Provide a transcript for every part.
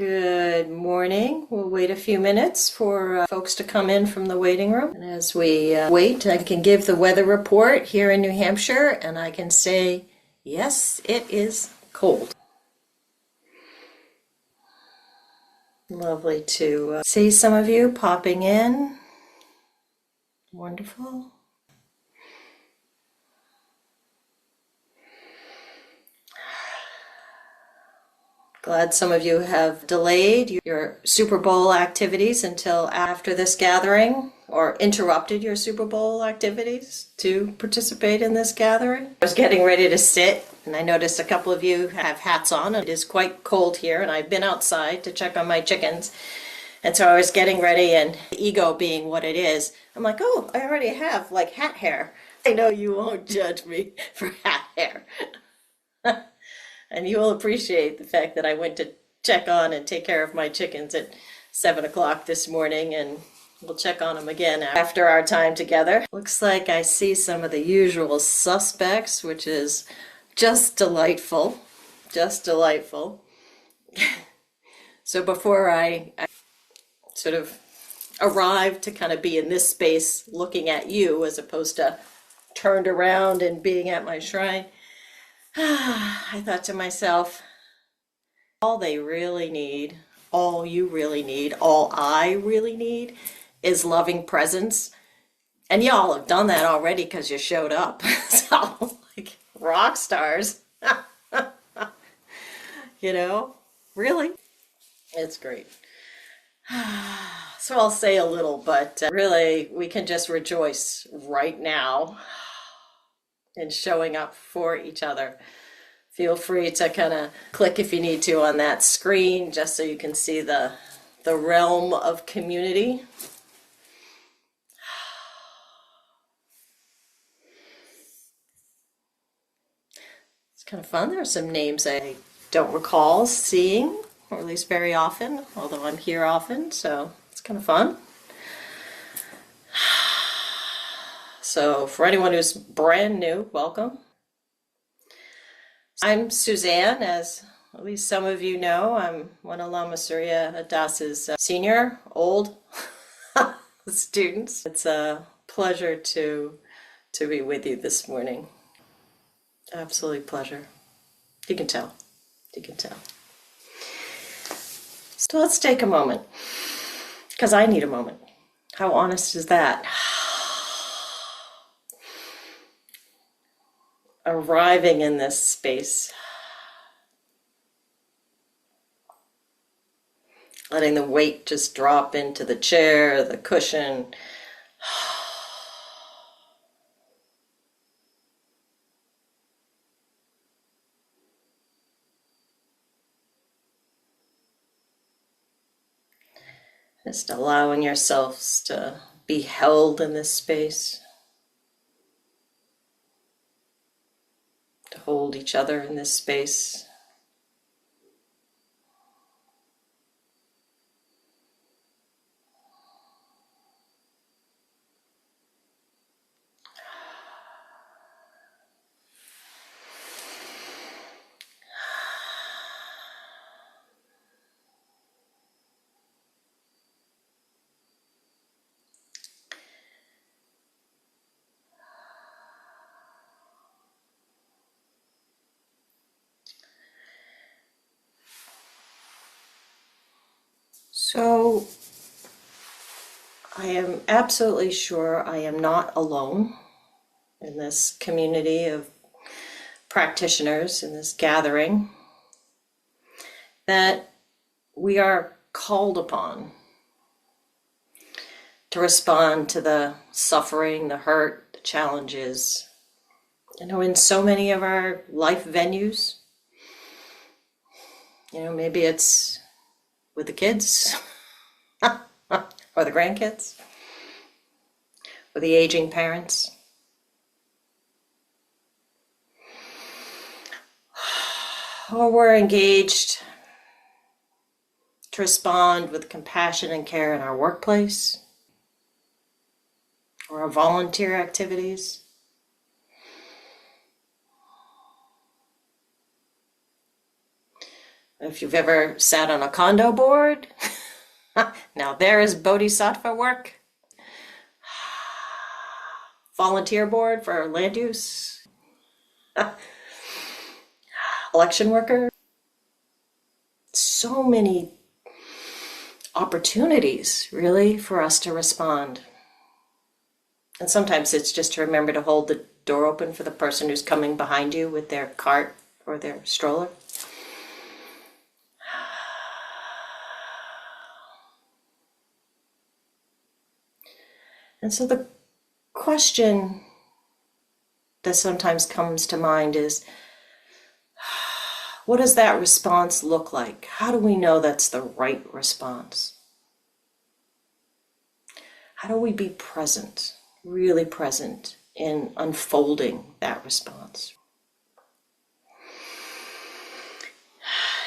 Good morning. We'll wait a few minutes for folks to come in from the waiting room. And as we wait, I can give the weather report here in New Hampshire, and I can say, yes, it is cold. Lovely to see some of you popping in. Wonderful. Glad some of you have delayed your Super Bowl activities until after this gathering, or interrupted your Super Bowl activities to participate in this gathering. I was getting ready to sit, and I noticed a couple of you have hats on. It is quite cold here, and I've been outside to check on my chickens. And so I was getting ready, and ego being what it is, I'm like, oh, I already have like hat hair. I know you won't judge me for hat hair. And you will appreciate the fact that I went to check on and take care of my chickens at 7 o'clock this morning, and we'll check on them again after our time together. Looks like I see some of the usual suspects, which is just delightful, just delightful. So before I sort of arrived to kind of be in this space looking at you as opposed to turned around and being at my shrine, I thought to myself, all they really need, all you really need, all I really need is loving presence. And y'all have done that already because you showed up. So, like, rock stars. You know, really? It's great. So I'll say a little, but really, we can just rejoice right now in showing up for each other. Feel free to kind of click if you need to on that screen just so you can see the realm of community. It's kind of fun. There are some names I don't recall seeing, or at least very often, although I'm here often, so it's kind of fun. So for anyone who's brand new, welcome. I'm Suzanne, as at least some of you know. I'm one of Lama Surya Adas's senior, old students. It's a pleasure to be with you this morning. Absolutely pleasure. You can tell. You can tell. So let's take a moment, because I need a moment. How honest is that? Arriving in this space, letting the weight just drop into the chair, the cushion. Just allowing yourselves to be held in this space, to hold each other in this space. So I am absolutely sure I am not alone in this community of practitioners, in this gathering, that we are called upon to respond to the suffering, the hurt, the challenges, in so many of our life venues. Maybe it's with the kids, or the grandkids, or the aging parents. Or we're engaged to respond with compassion and care in our workplace, or our volunteer activities. If you've ever sat on a condo board, now there is bodhisattva work. Volunteer board for land use. Election worker. So many opportunities, really, for us to respond. And sometimes it's just to remember to hold the door open for the person who's coming behind you with their cart or their stroller. And so the question that sometimes comes to mind is, what does that response look like? How do we know that's the right response? How do we be present, really present in unfolding that response?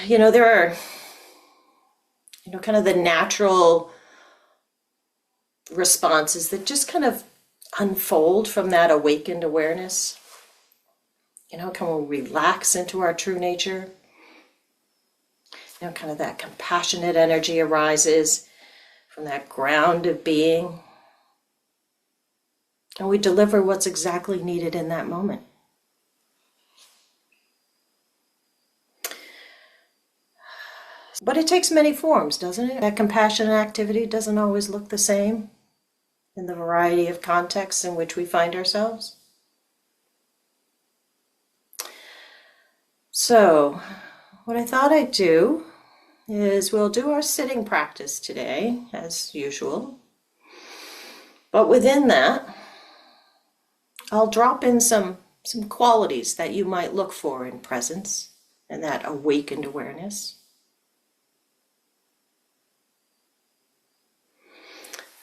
There are, kind of the natural responses that just kind of unfold from that awakened awareness. Can we relax into our true nature? Kind of that compassionate energy arises from that ground of being. And we deliver what's exactly needed in that moment. But it takes many forms, doesn't it? That compassionate activity doesn't always look the same in the variety of contexts in which we find ourselves. So, what I thought I'd do is we'll do our sitting practice today, as usual. But within that, I'll drop in some qualities that you might look for in presence and that awakened awareness.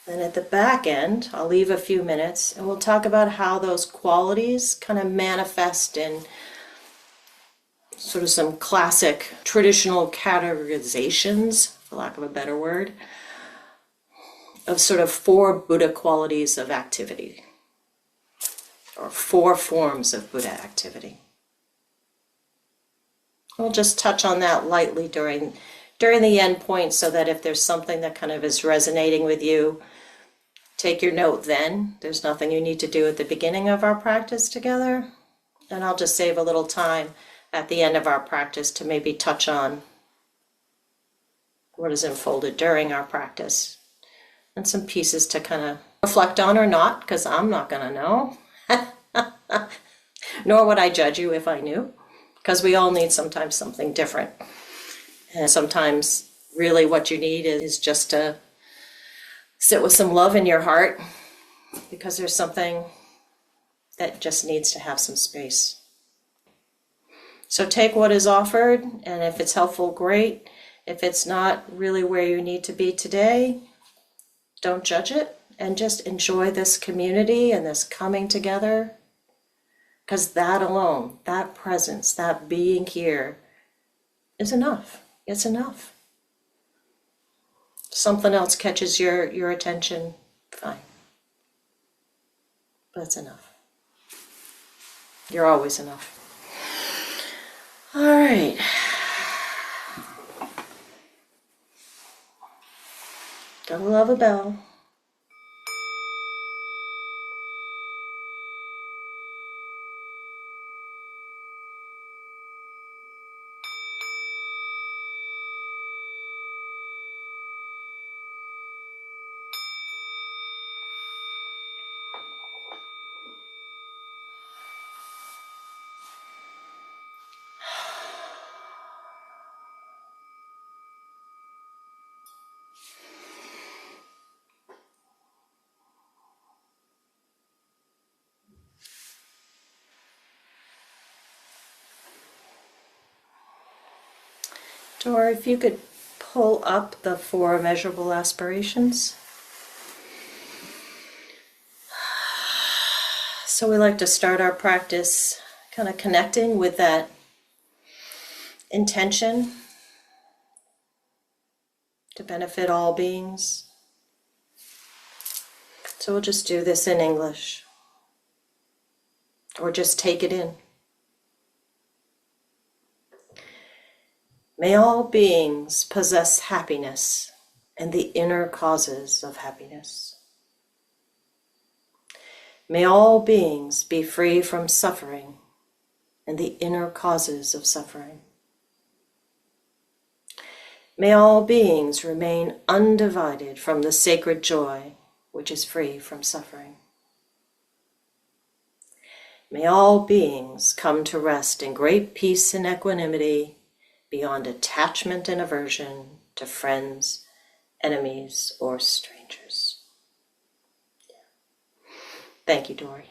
Then at the back end, I'll leave a few minutes and we'll talk about how those qualities kind of manifest in sort of some classic traditional categorizations, for lack of a better word, of sort of 4 Buddha qualities of activity, or 4 forms of Buddha activity. We'll just touch on that lightly during the end point, so that if there's something that kind of is resonating with you, take your note then. There's nothing you need to do at the beginning of our practice together. And I'll just save a little time at the end of our practice to maybe touch on what is unfolded during our practice, and some pieces to kind of reflect on or not, because I'm not going to know. Nor would I judge you if I knew, because we all need sometimes something different. And sometimes really what you need is just to sit with some love in your heart, because there's something that just needs to have some space. So take what is offered, and if it's helpful, great. If it's not really where you need to be today, don't judge it, and just enjoy this community and this coming together, because that alone, that presence, that being here is enough. It's enough. Something else catches your attention, fine. But it's enough. You're always enough. All right. Gotta love a bell. Dora, if you could pull up the 4 measurable aspirations. So we like to start our practice kind of connecting with that intention to benefit all beings. So we'll just do this in English, or just take it in. May all beings possess happiness and the inner causes of happiness. May all beings be free from suffering and the inner causes of suffering. May all beings remain undivided from the sacred joy which is free from suffering. May all beings come to rest in great peace and equanimity beyond attachment and aversion to friends, enemies, or strangers. Thank you, Dory.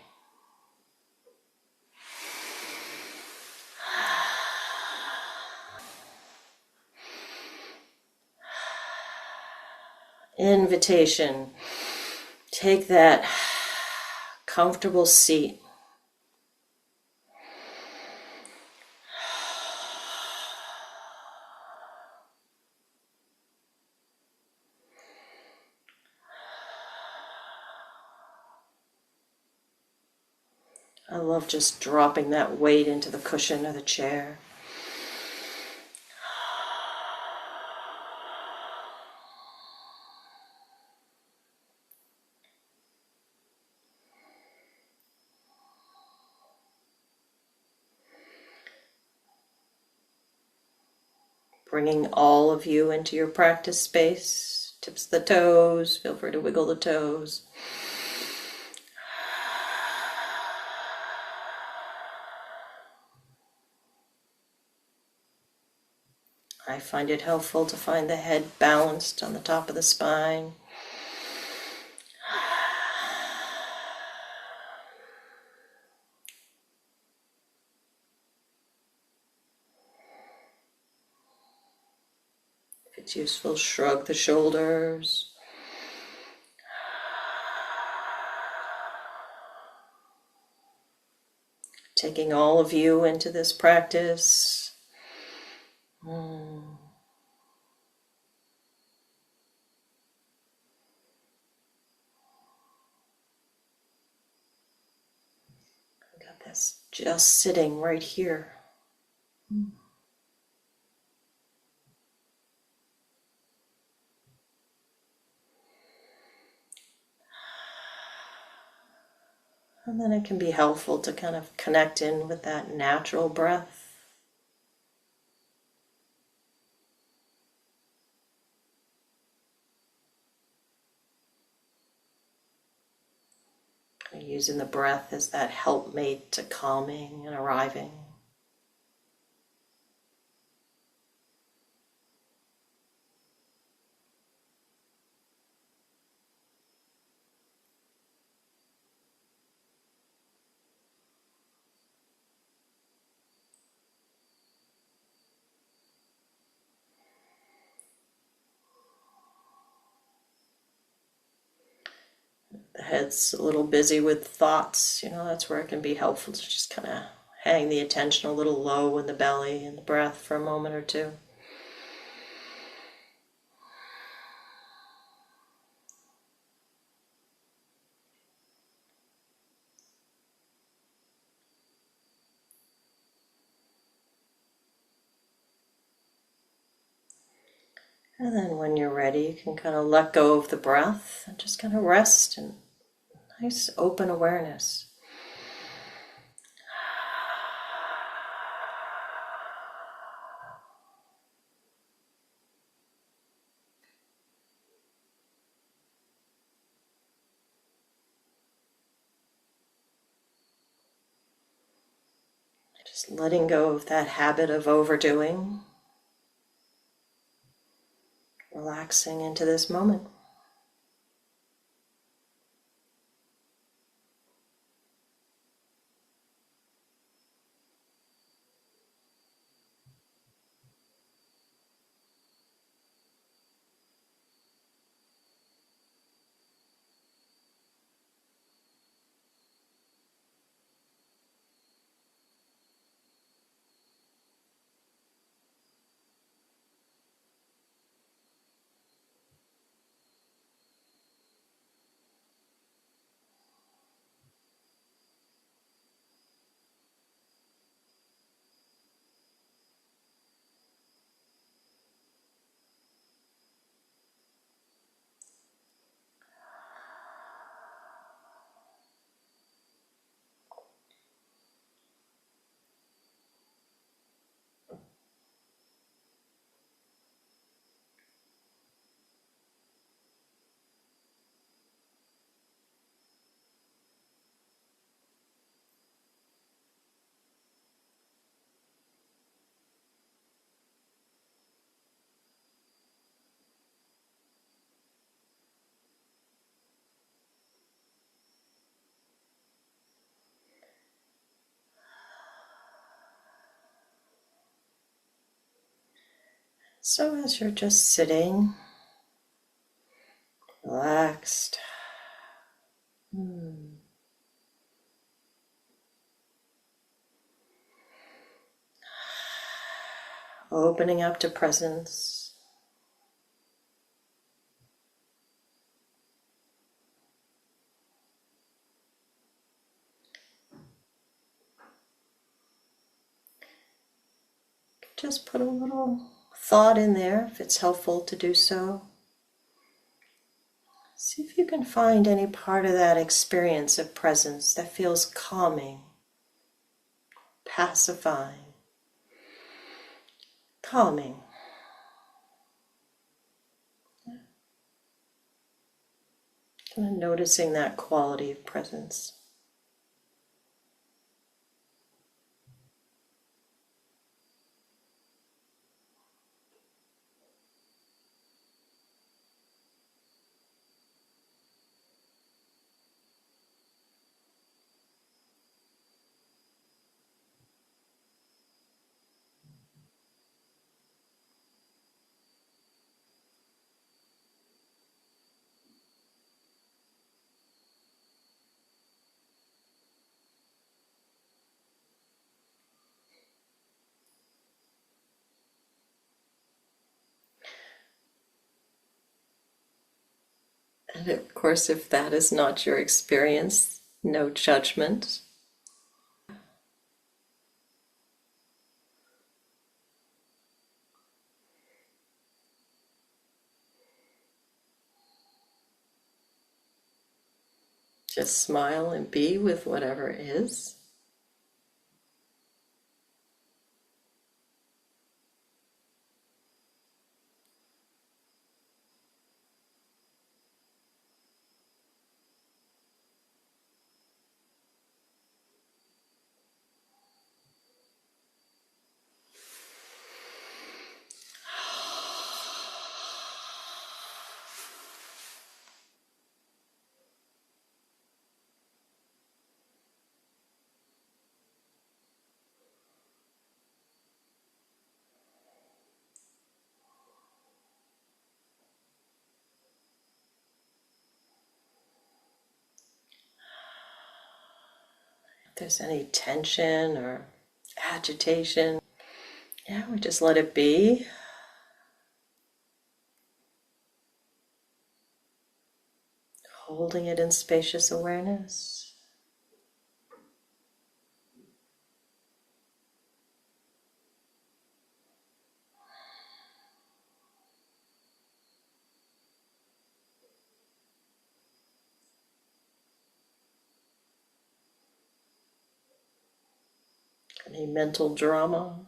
Invitation. Take that comfortable seat. I love just dropping that weight into the cushion of the chair. Bringing all of you into your practice space. Tips of the toes. Feel free to wiggle the toes. I find it helpful to find the head balanced on the top of the spine. If it's useful, shrug the shoulders. Taking all of you into this practice. Got this just sitting right here. And then it can be helpful to kind of connect in with that natural breath. Using the breath as that helpmate to calming and arriving. The head's a little busy with thoughts, that's where it can be helpful to just kind of hang the attention a little low in the belly and the breath for a moment or two. And then when you're ready, you can kind of let go of the breath and just kind of rest in nice open awareness. Just letting go of that habit of overdoing. Relaxing into this moment. So as you're just sitting, relaxed, opening up to presence, just put a little thought in there if it's helpful to do so. See if you can find any part of that experience of presence that feels calming, pacifying, calming. Kind of noticing that quality of presence. And of course, if that is not your experience, no judgment. Just smile and be with whatever is. If there's any tension or agitation, we just let it be. Holding it in spacious awareness. Any mental drama.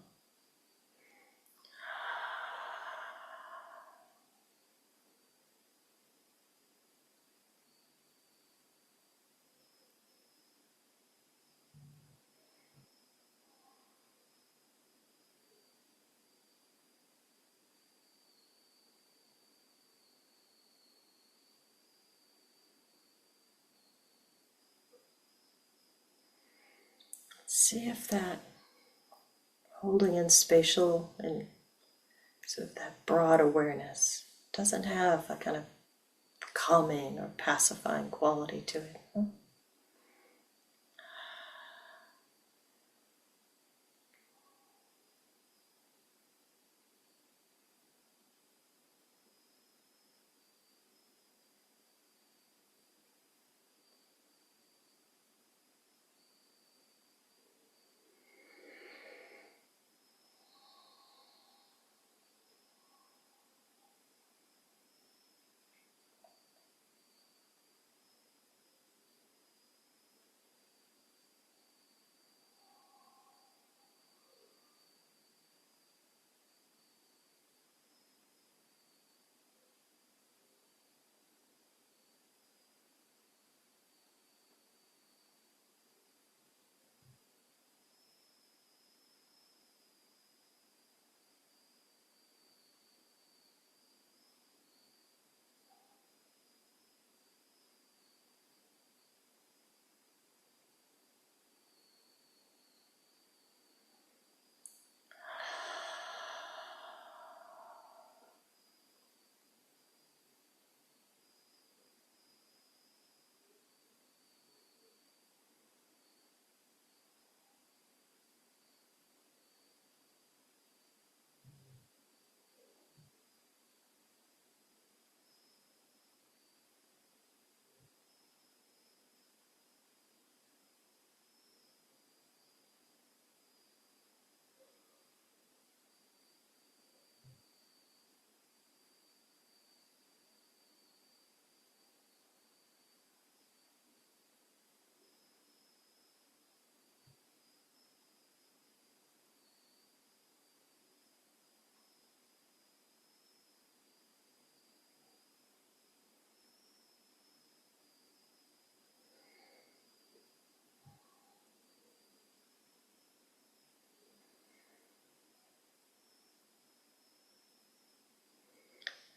See if that holding in spatial and sort of that broad awareness doesn't have a kind of calming or pacifying quality to it.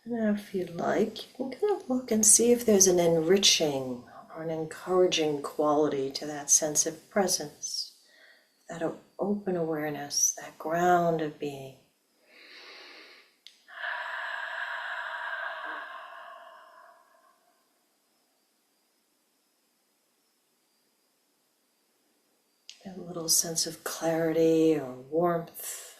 Now, if you'd like, you can kind of look and see if there's an enriching or an encouraging quality to that sense of presence, that open awareness, that ground of being. A little sense of clarity or warmth.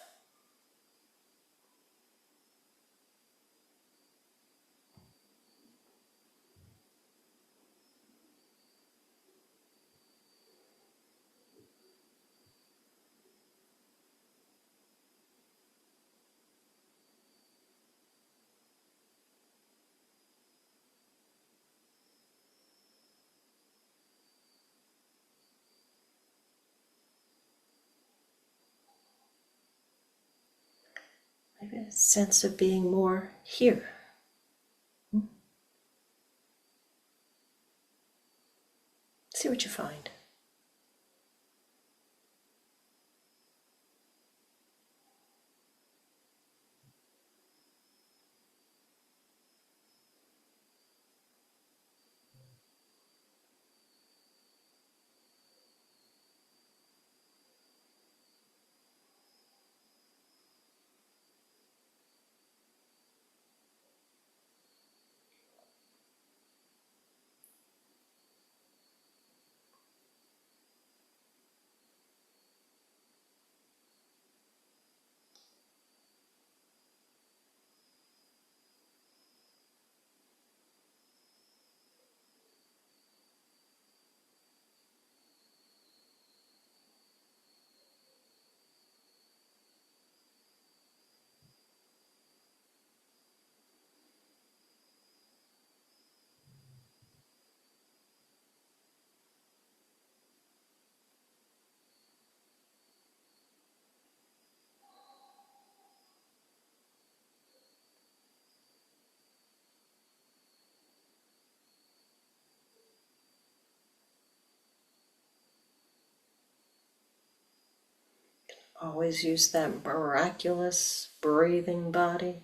Maybe a sense of being more here. See what you find. Always use that miraculous breathing body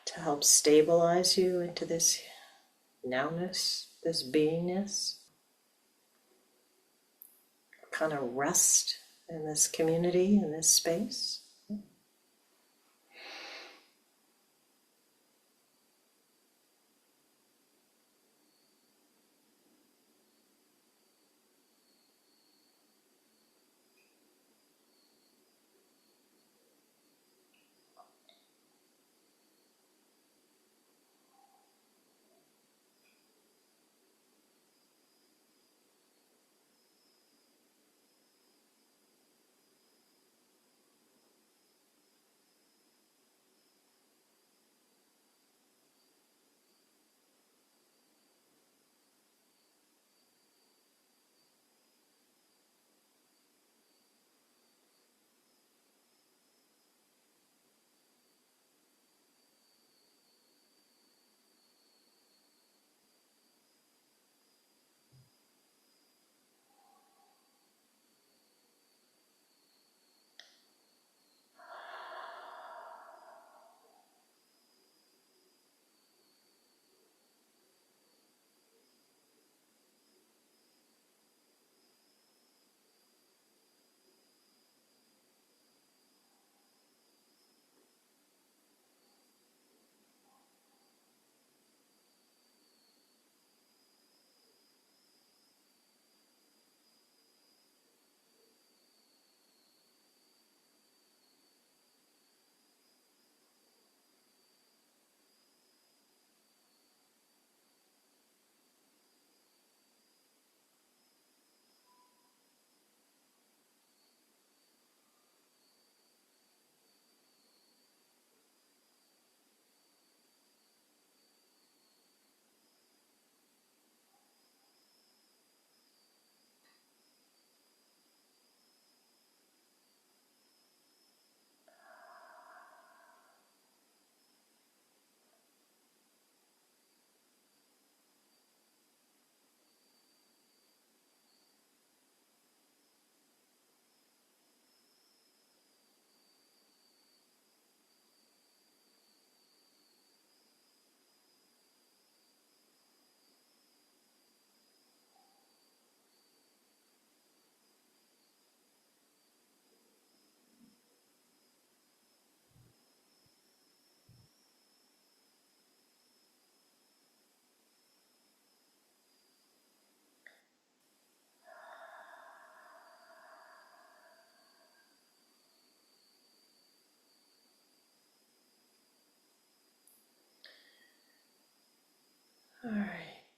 to help stabilize you into this nowness, this beingness. Kind of rest in this community, in this space.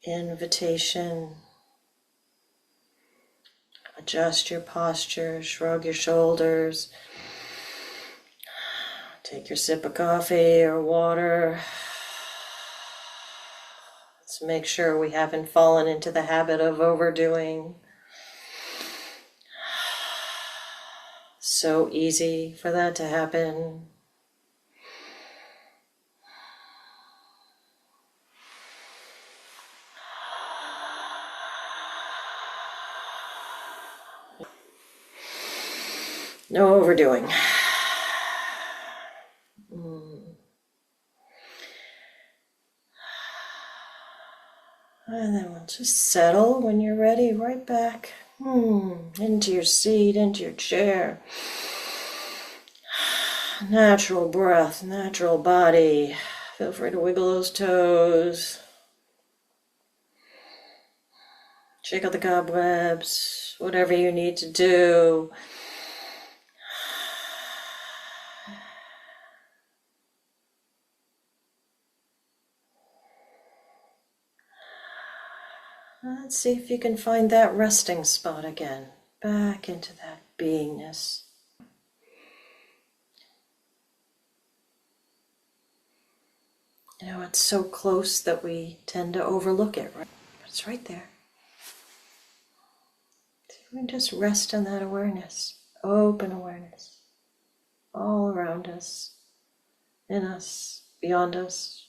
invitation. Adjust your posture, shrug your shoulders. Take your sip of coffee or water. Let's make sure we haven't fallen into the habit of overdoing. So easy for that to happen. No overdoing. And then we'll just settle when you're ready, right back into your seat, into your chair. Natural breath, natural body. Feel free to wiggle those toes. Shake out the cobwebs, whatever you need to do. Let's see if you can find that resting spot again. Back into that beingness. You know, it's so close that we tend to overlook it, right? It's right there. So we can just rest in that awareness, open awareness, all around us, in us, beyond us.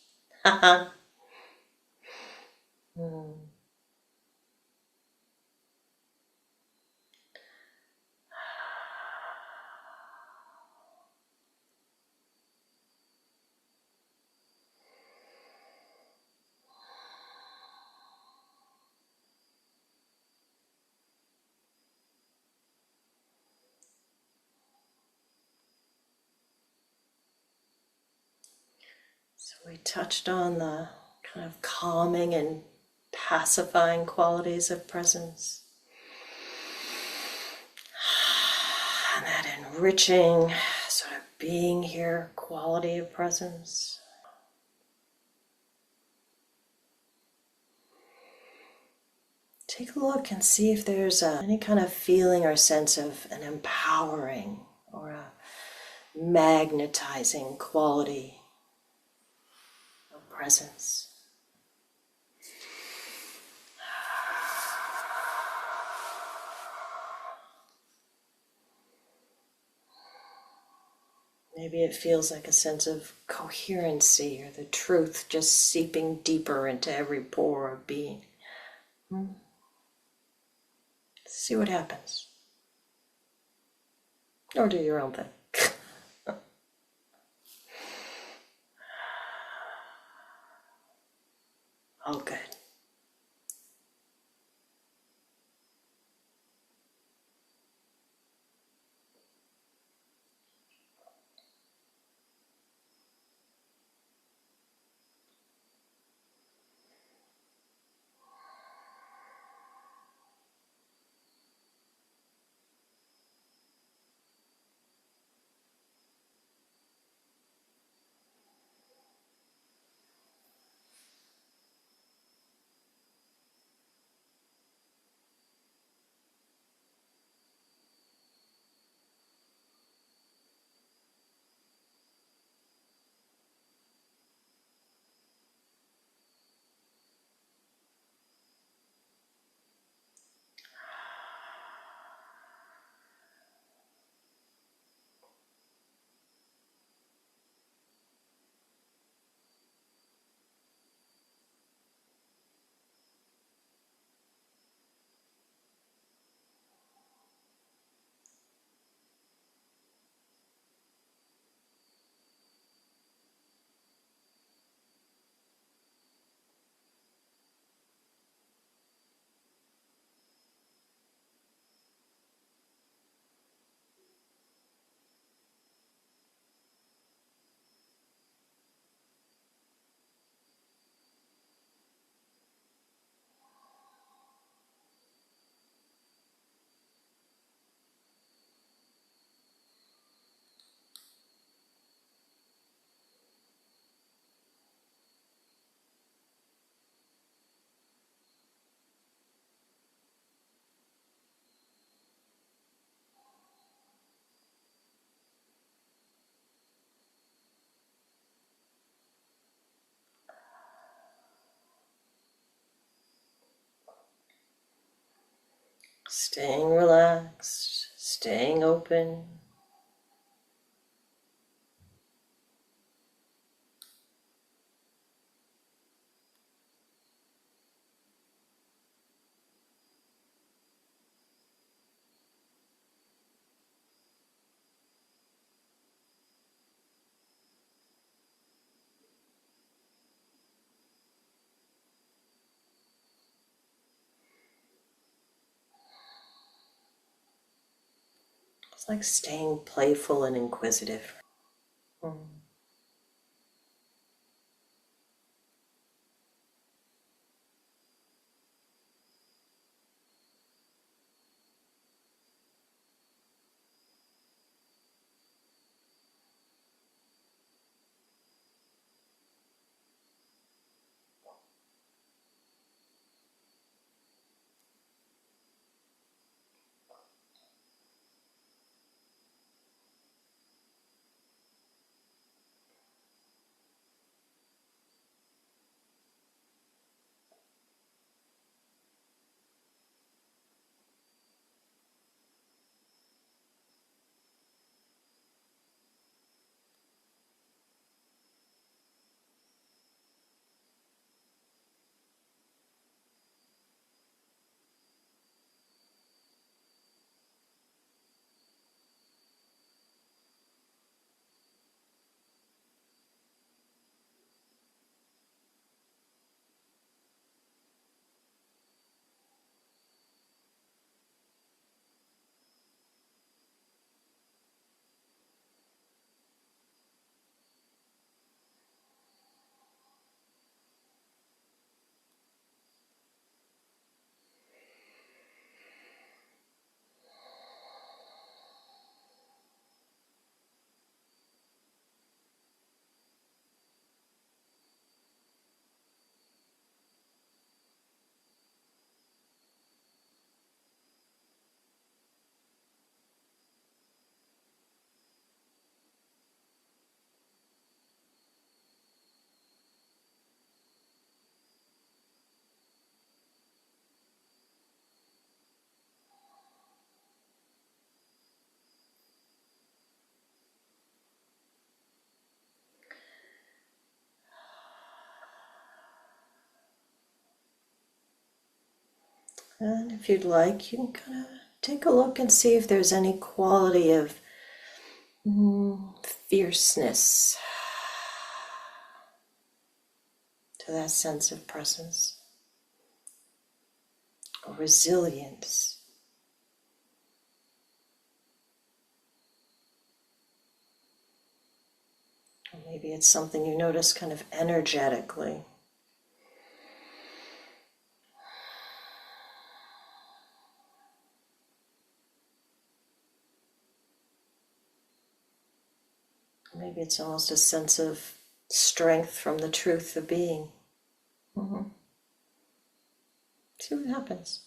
So we touched on the kind of calming and pacifying qualities of presence. And that enriching, sort of being here quality of presence. Take a look and see if there's any kind of feeling or sense of an empowering or a magnetizing quality of presence. Maybe it feels like a sense of coherency or the truth just seeping deeper into every pore of being. See what happens. Or do your own thing. All good. Staying relaxed, staying open. It's like staying playful and inquisitive. Mm. And if you'd like, you can kind of take a look and see if there's any quality of fierceness to that sense of presence, or resilience. Or maybe it's something you notice kind of energetically. Maybe it's almost a sense of strength from the truth of being. Mm-hmm. See what happens.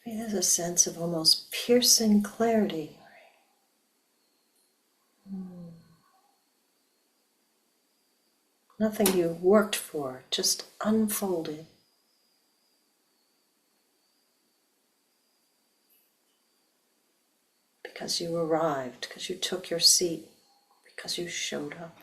Maybe there's a sense of almost piercing clarity. Nothing you worked for, just unfolded. Because you arrived, because you took your seat, because you showed up.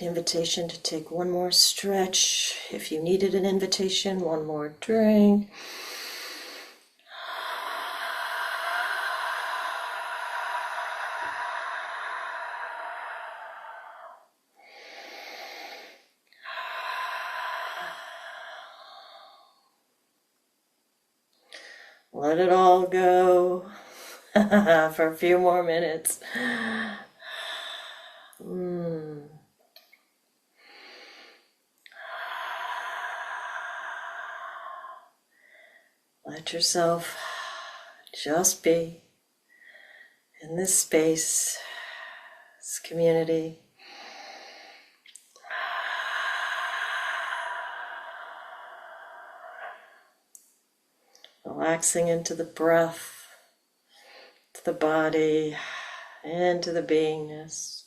Slight invitation to take one more stretch. If you needed an invitation, one more drink. Let it all go for a few more minutes. Let yourself just be in this space, this community. Relaxing into the breath, to the body, into the beingness.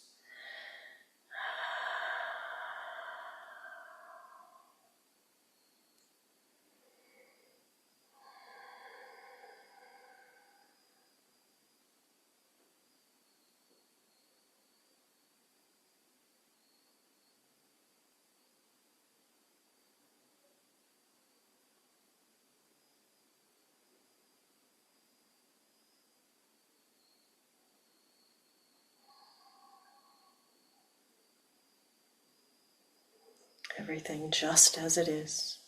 Everything just as it is.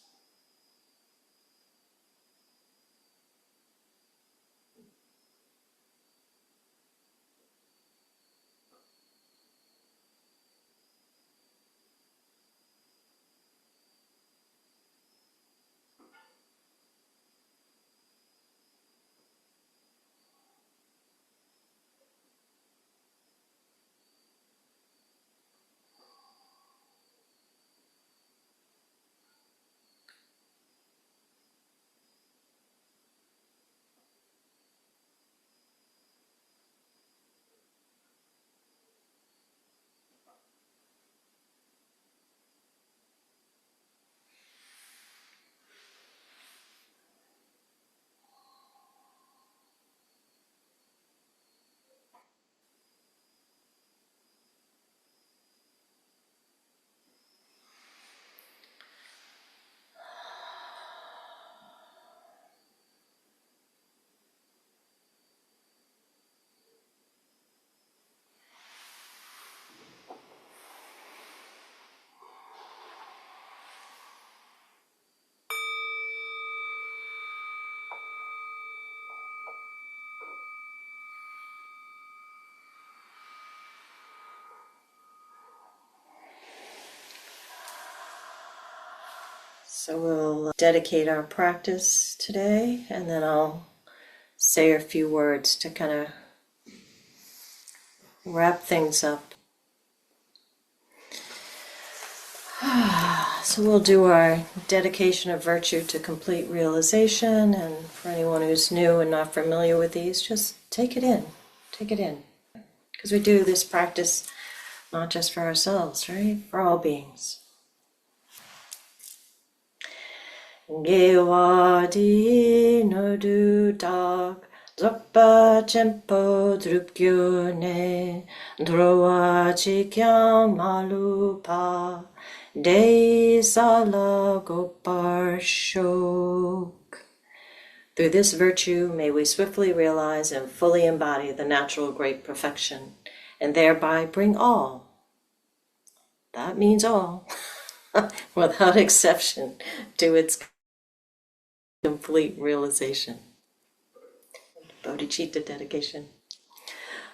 So we'll dedicate our practice today, and then I'll say a few words to kind of wrap things up. So we'll do our dedication of virtue to complete realization, and for anyone who's new and not familiar with these, just take it in, because we do this practice not just for ourselves, right? For all beings. Gewadi no du dag, zoppa chempo drupgyone, drowa chikyang malupa, de sala gopar shok. Through this virtue may we swiftly realize and fully embody the natural great perfection, and thereby bring all, that means all, without exception, to its complete realization. Bodhicitta dedication.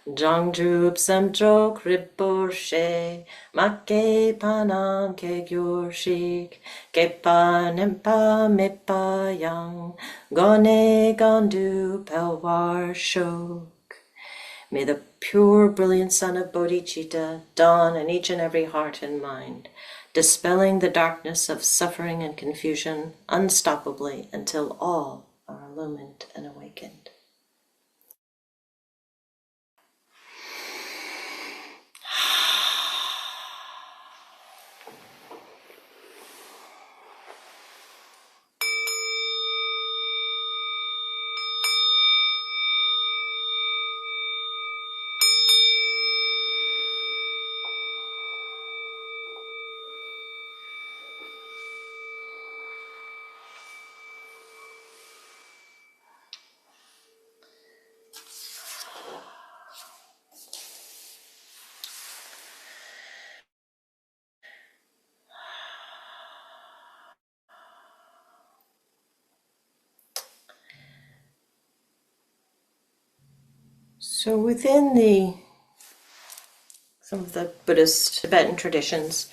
Jangdrup samjok riporshe, make panam ke gyorshik, kepa nempa mepa yang, gone gandu pelwar shok. May the pure, brilliant sun of bodhicitta dawn in each and every heart and mind, dispelling the darkness of suffering and confusion unstoppably until all are illumined and awakened. So within some of the Buddhist Tibetan traditions,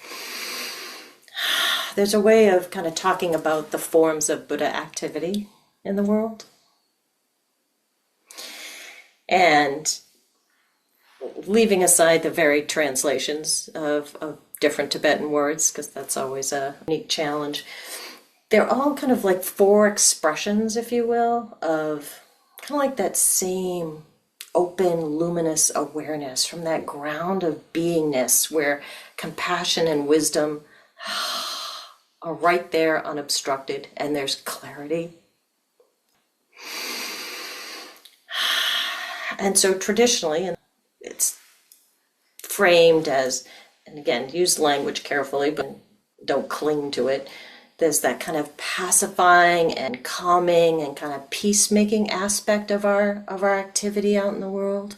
there's a way of kind of talking about the forms of Buddha activity in the world. And leaving aside the varied translations of different Tibetan words, because that's always a unique challenge, they're all kind of like four expressions, if you will, of kind of like that same open, luminous awareness from that ground of beingness where compassion and wisdom are right there unobstructed and there's clarity. And so traditionally, it's framed as, and again, use language carefully, but don't cling to it. There's that kind of pacifying and calming and kind of peacemaking aspect of our activity out in the world.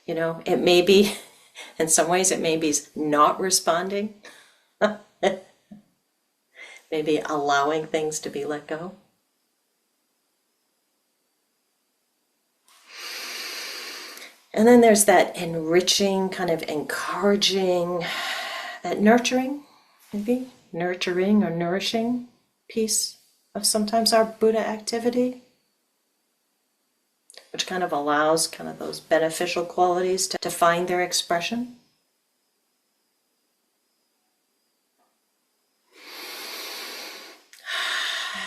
You know, it may be, in some ways, it may be not responding, maybe allowing things to be let go. And then there's that enriching, kind of encouraging, that nurturing, maybe nurturing or nourishing piece of sometimes our Buddha activity, which kind of allows kind of those beneficial qualities to find their expression.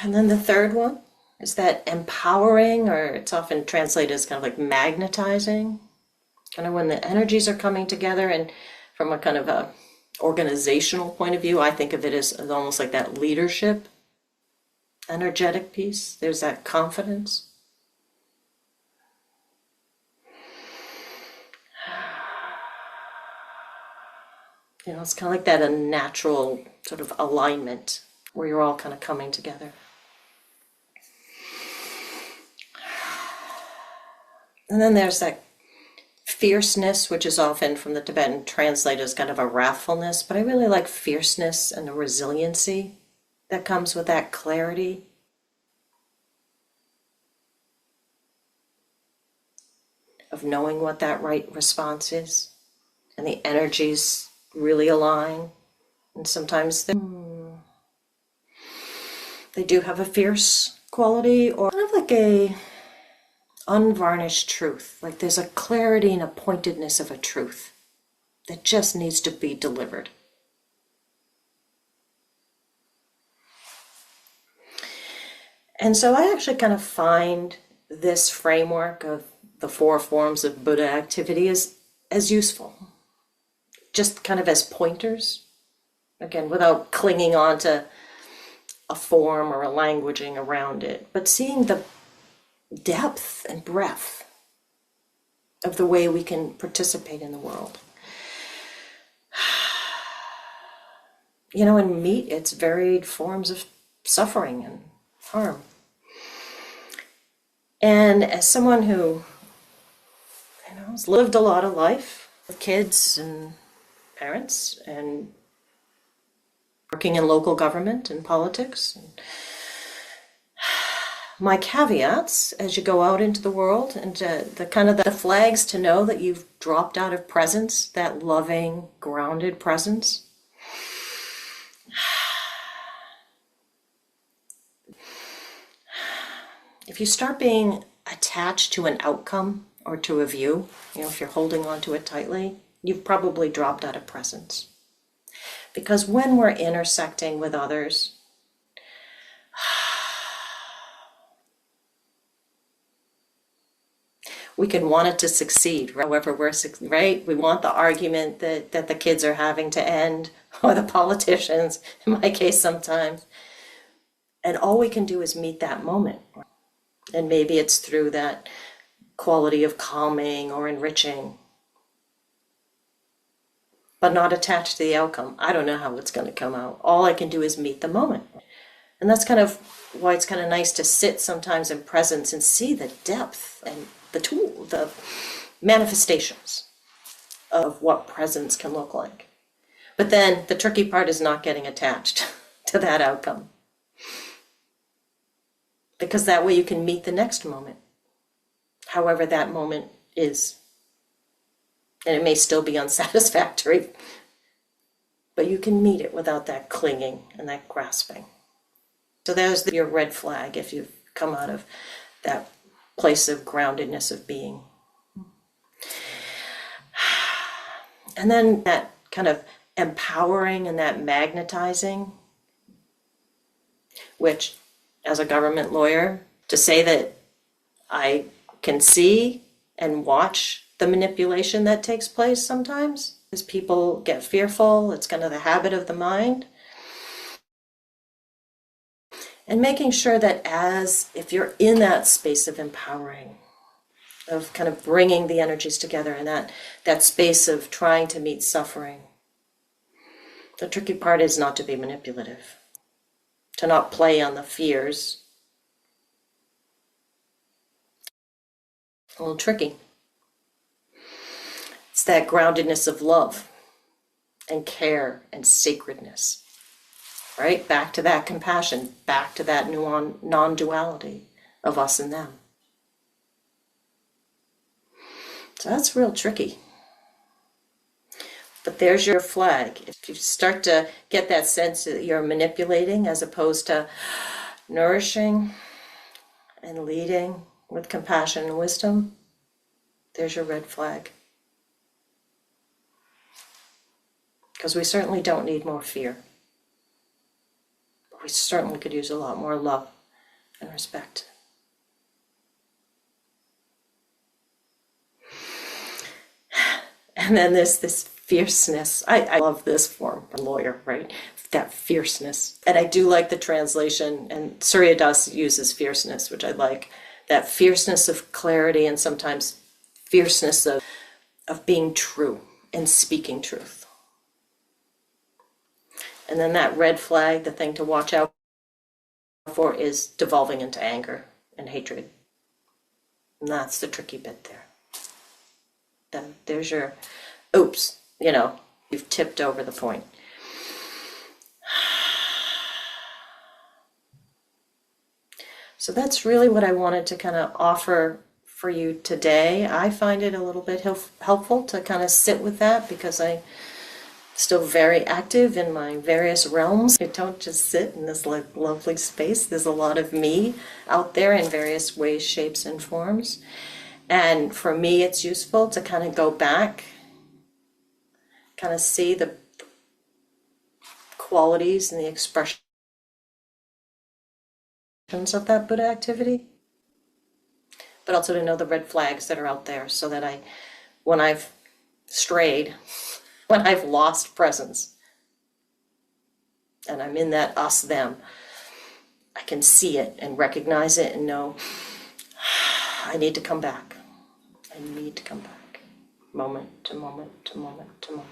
And then the third one is that empowering, or it's often translated as kind of like magnetizing, kind of when the energies are coming together. And from a kind of a organizational point of view, I think of it as almost like that leadership energetic piece. There's that confidence. You know, it's kind of like that, a natural sort of alignment where you're all kind of coming together. And then there's that fierceness, which is often from the Tibetan translated as kind of a wrathfulness, but I really like fierceness and the resiliency that comes with that clarity. Of knowing what that right response is, and the energies really align. And sometimes they do have a fierce quality, or kind of like a unvarnished truth, like there's a clarity and a pointedness of a truth that just needs to be delivered. And so I actually kind of find this framework of the four forms of Buddha activity as useful, just kind of as pointers, again, without clinging on to a form or a languaging around it, but seeing the depth and breadth of the way we can participate in the world. You know, and meet its varied forms of suffering and harm. And as someone who, you know, has lived a lot of life with kids and parents and working in local government and politics, and my caveats as you go out into the world, and the kind of the flags to know that you've dropped out of presence, that loving, grounded presence. If you start being attached to an outcome or to a view, you know, if you're holding on to it tightly, you've probably dropped out of presence. Because when we're intersecting with others, we can want it to succeed, however we're, right? We want the argument that the kids are having to end, or the politicians, in my case sometimes. And all we can do is meet that moment. And maybe it's through that quality of calming or enriching, but not attached to the outcome. I don't know how it's going to come out. All I can do is meet the moment. And that's kind of why it's kind of nice to sit sometimes in presence and see the depth and the manifestations of what presence can look like. But then the tricky part is not getting attached to that outcome. Because that way you can meet the next moment however that moment is. And it may still be unsatisfactory, but you can meet it without that clinging and that grasping. So there's your red flag if you've come out of that place of groundedness of being. And then that kind of empowering and that magnetizing, which, as a government lawyer, to say that I can see and watch the manipulation that takes place sometimes, as people get fearful, it's kind of the habit of the mind. And making sure that if you're in that space of empowering, of kind of bringing the energies together in that space of trying to meet suffering, the tricky part is not to be manipulative, to not play on the fears. A little tricky. It's that groundedness of love and care and sacredness, right? Back to that compassion, back to that non-duality of us and them. So that's real tricky. But there's your flag. If you start to get that sense that you're manipulating as opposed to nourishing and leading with compassion and wisdom, there's your red flag. Because we certainly don't need more fear. But we certainly could use a lot more love and respect. And then there's this fierceness. I love this form, a lawyer, right? That fierceness. And I do like the translation, and Surya Das uses fierceness, which I like. That fierceness of clarity and sometimes fierceness of being true and speaking truth. And then that red flag, the thing to watch out for, is devolving into anger and hatred. And that's the tricky bit there. There's your, oops, you've tipped over the point. So that's really what I wanted to kind of offer for you today. I find it a little bit helpful to kind of sit with that because I'm still very active in my various realms. I don't just sit in this lovely space. There's a lot of me out there in various ways, shapes, and forms. And for me, it's useful to kind of go back, kind of see the qualities and the expressions of that Buddha activity, but also to know the red flags that are out there so that when I've strayed, when I've lost presence, and I'm in that us, them, I can see it and recognize it and know I need to come back. I need to come back, moment to moment to moment to moment.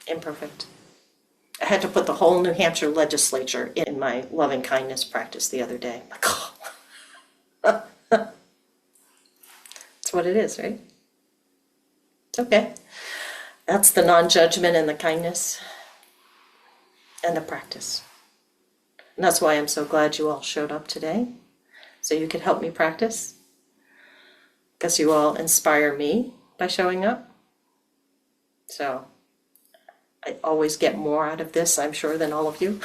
Imperfect. I had to put the whole New Hampshire legislature in my loving kindness practice the other day. Like, oh. That's what it is, right? It's okay. That's the non-judgment and the kindness and the practice. And that's why I'm so glad you all showed up today, so you could help me practice, because you all inspire me by showing up. So I always get more out of this, I'm sure, than all of you.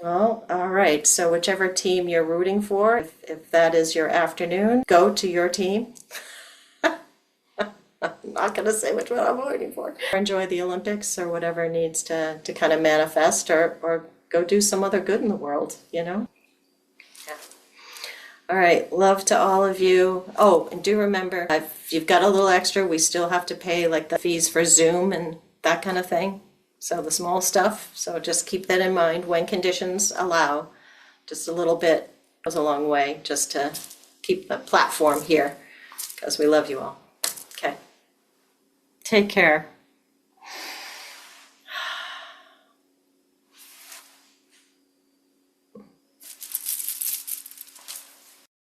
Well, all right, so whichever team you're rooting for, if that is your afternoon, go to your team. I'm not going to say which one I'm voting for. Enjoy the Olympics or whatever needs to kind of manifest, or go do some other good in the world, Yeah. All right, love to all of you. Oh, and do remember, if you've got a little extra, we still have to pay like the fees for Zoom and that kind of thing. So the small stuff, so just keep that in mind when conditions allow. Just a little bit goes a long way just to keep the platform here, because we love you all. Okay, take care.